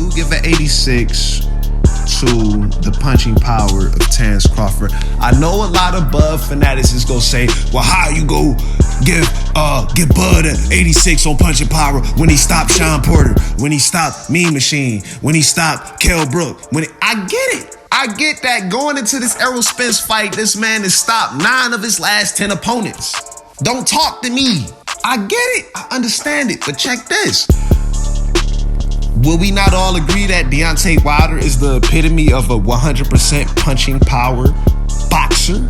do give an 86 to the punching power of Terence Crawford. I know a lot of Bud fanatics is gonna say, well, how you go give Bud an 86 on punching power when he stopped Sean Porter, when he stopped Mean Machine, when he stopped Kell Brook? I get it. I get that going into this Errol Spence fight, this man has stopped 9 of his last 10 opponents. Don't talk to me. I get it. I understand it. But check this. Will we not all agree that Deontay Wilder is the epitome of a 100% punching power boxer?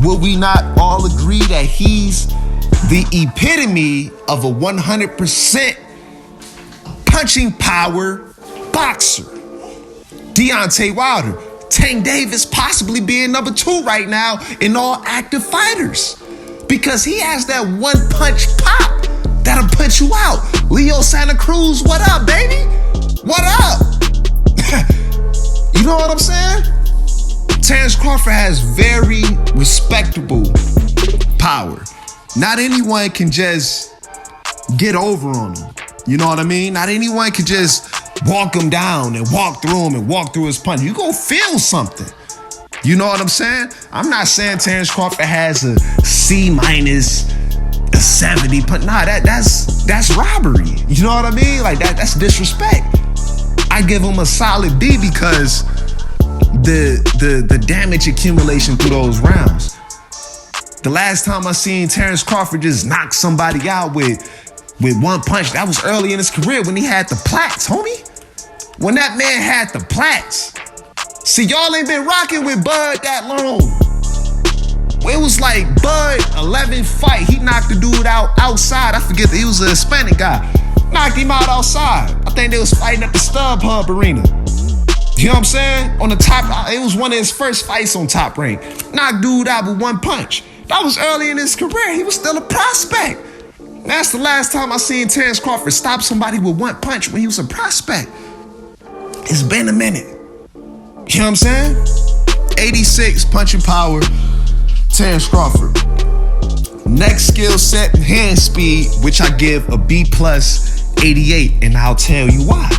Will we not all agree that he's the epitome of a 100% punching power boxer? Deontay Wilder, Tank Davis possibly being number 2 right now in all active fighters, because he has that one punch pop that'll put you out. Leo Santa Cruz, what up, baby? What up? You know what I'm saying? Terence Crawford has very respectable power. Not anyone can just get over on him. You know what I mean? Not anyone can just walk him down and walk through him and walk through his punch. You gonna feel something. You know what I'm saying? I'm not saying Terence Crawford has a C-, a 70 punch. Nah, that's robbery. You know what I mean? Like that's disrespect. I give him a solid B because the damage accumulation through those rounds. The last time I seen Terence Crawford just knock somebody out with one punch, that was early in his career when he had the plaques, homie. When that man had the plaques. See, y'all ain't been rocking with Bud that long. It was like Bud, 11th fight. He knocked the dude out outside. I forget, he was a Hispanic guy. Knocked him out outside. I think they was fighting at the StubHub Arena. You know what I'm saying? On the top, it was one of his first fights on Top Rank. Knocked dude out with one punch. That was early in his career. He was still a prospect. That's the last time I seen Terence Crawford stop somebody with one punch when he was a prospect. It's been a minute. You know what I'm saying? 86 punching power, Terence Crawford. Next skill set, hand speed, which I give a B+, 88, and I'll tell you why.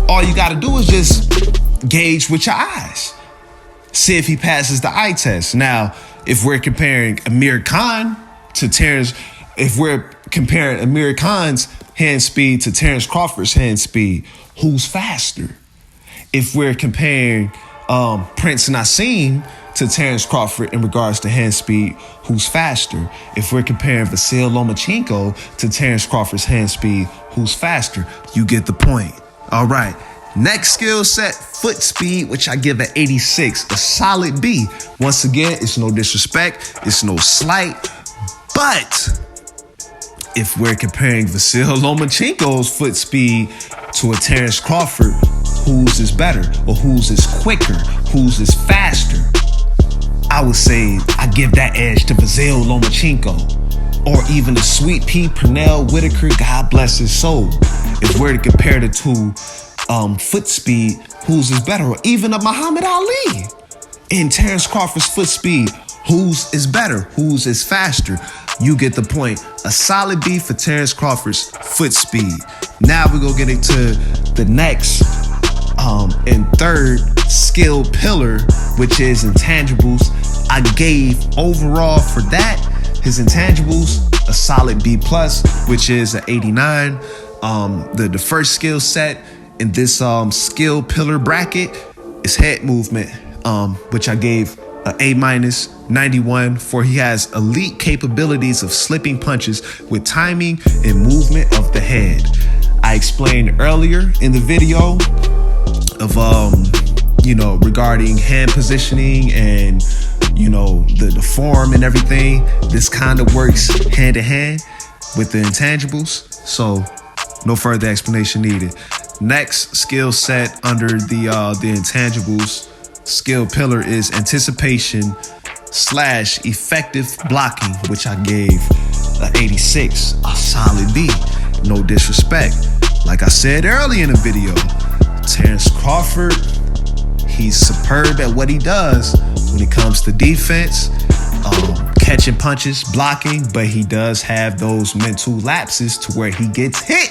All you gotta do is just gauge with your eyes. See if he passes the eye test. Now, if we're comparing Amir Khan to Terence, if we're comparing Amir Khan's hand speed to Terence Crawford's hand speed, who's faster? If we're comparing Prince Nassim to Terence Crawford in regards to hand speed, who's faster? If we're comparing Vasyl Lomachenko to Terence Crawford's hand speed, who's faster? You get the point. All right. Next skill set, foot speed, which I give an 86, a solid B. Once again, it's no disrespect, it's no slight, but if we're comparing Vasyl Lomachenko's foot speed to a Terence Crawford, whose is better or whose is quicker, whose is faster? I would say I give that edge to Vasyl Lomachenko, or even the Sweet Pea Pernell Whitaker, God bless his soul. If we're to compare the two foot speed, whose is better? Or even a Muhammad Ali in Terence Crawford's foot speed, whose is better? Whose is faster? You get the point. A solid B for Terence Crawford's foot speed. Now we're gonna get into the next and third skill pillar, which is intangibles. I gave overall for that, his intangibles, a solid B+, which is an 89. The first skill set in this skill pillar bracket is head movement, which I gave an A-, 91, for he has elite capabilities of slipping punches with timing and movement of the head. I explained earlier in the video of regarding hand positioning and the form and everything. This kind of works hand in hand with the intangibles, so no further explanation needed. Next skill set under the intangibles skill pillar is anticipation / effective blocking, which I gave an 86, a solid B. No disrespect. Like I said earlier in the video, Terence Crawford, he's superb at what he does when it comes to defense, catching punches, blocking, but he does have those mental lapses to where he gets hit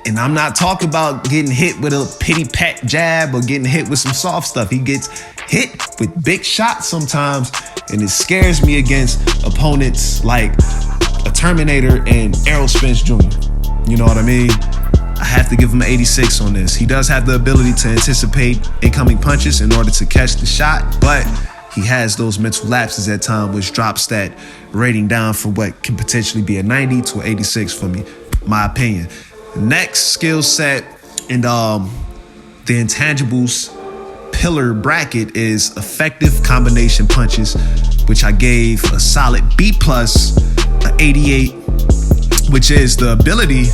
And I'm not talking about getting hit with a pity pat jab or getting hit with some soft stuff. He gets hit with big shots sometimes, and it scares me against opponents like a Terminator and Errol Spence Jr. You know what I mean? I have to give him an 86 on this. He does have the ability to anticipate incoming punches in order to catch the shot, but he has those mental lapses at times, which drops that rating down from what can potentially be a 90 to an 86 for me, my opinion. Next skill set in the intangibles pillar bracket is effective combination punches, which I gave a solid B+, an 88, which is the ability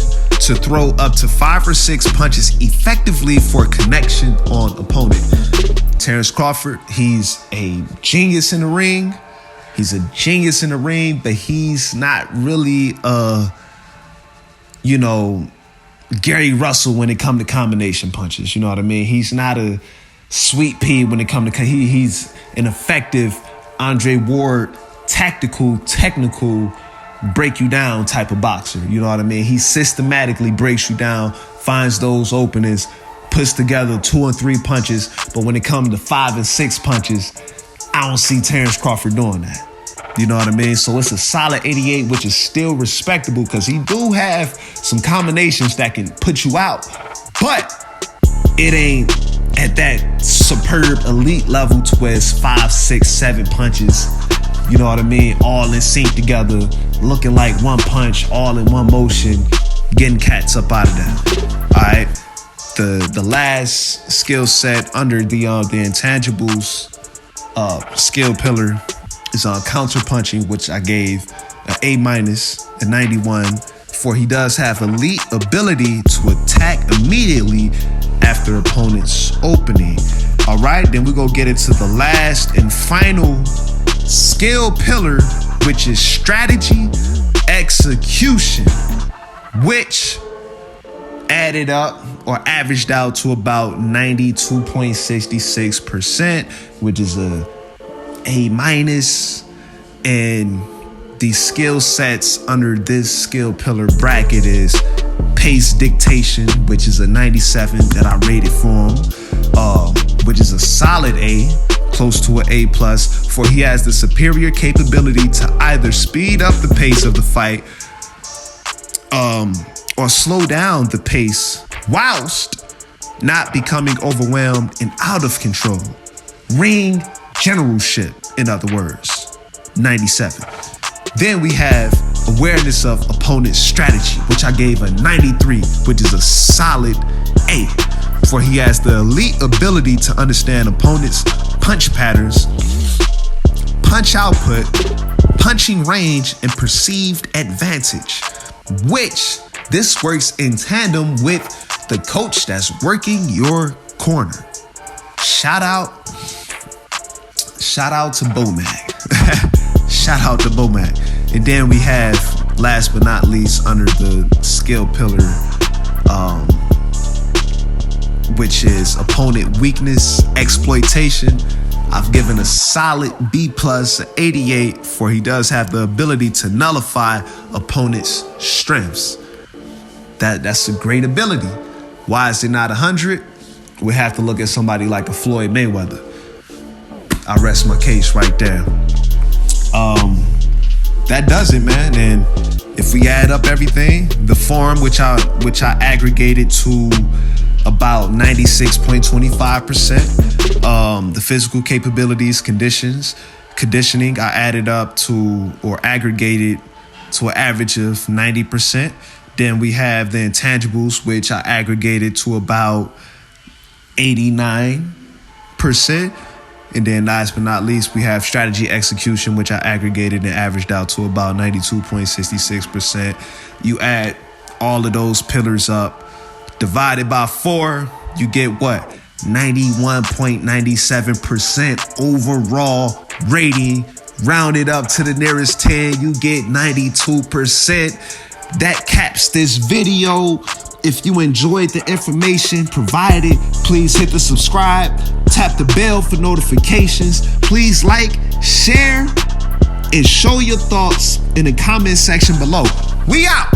to throw up to 5 or 6 punches effectively for connection on opponent. Terence Crawford, he's a genius in the ring. But he's not really Gary Russell when it comes to combination punches. You know what I mean? He's not a sweet pea when it comes to he's an effective Andre Ward, tactical, technical, break you down type of boxer. You know what I mean? He systematically breaks you down, finds those openings, puts together 2 and 3 punches. But when it comes to 5 and 6 punches, I don't see Terence Crawford doing that. You know what I mean? So it's a solid 88, which is still respectable because he do have some combinations that can put you out, but it ain't at that superb elite level to where it's 5, 6, 7 punches. You know what I mean? All in sync together, looking like one punch, all in one motion, getting cats up out of that. All right. The last skill set under the intangibles skill pillar is on counter punching, which I gave an A-, a 91, for he does have elite ability to attack immediately after opponent's opening. All right, then we're gonna get into the last and final skill pillar, which is strategy execution, which added up or averaged out to about 92.66%, which is a A-, and the skill sets under this skill pillar bracket is pace dictation, which is a 97 that I rated for him, which is a solid A, close to an A+, for he has the superior capability to either speed up the pace of the fight or slow down the pace whilst not becoming overwhelmed and out of control. Ring generalship, in other words, 97. Then we have awareness of opponent's strategy, which I gave a 93, which is a solid A, for he has the elite ability to understand opponent's punch patterns, punch output, punching range, and perceived advantage, which this works in tandem with the coach that's working your corner. Shout out to Bomac. Shout out to Bomac. And then we have, last but not least, under the skill pillar, which is opponent weakness, exploitation. I've given a solid B+, an 88, for he does have the ability to nullify opponent's strengths. That's a great ability. Why is it not 100? We have to look at somebody like a Floyd Mayweather. I rest my case right there. That does it, man. And if we add up everything, the form which I aggregated to about 96.25%, the physical capabilities, conditioning, I added up to or aggregated to an average of 90%. Then we have the intangibles, which I aggregated to about 89%. And then last but not least, we have strategy execution, which I aggregated and averaged out to about 92.66%. You add all of those pillars up, divided by 4, you get what? 91.97% overall rating. Rounded up to the nearest 10, you get 92%. That caps this video. If you enjoyed the information provided, please hit the subscribe, tap the bell for notifications. Please like, share, and show your thoughts in the comment section below. We out.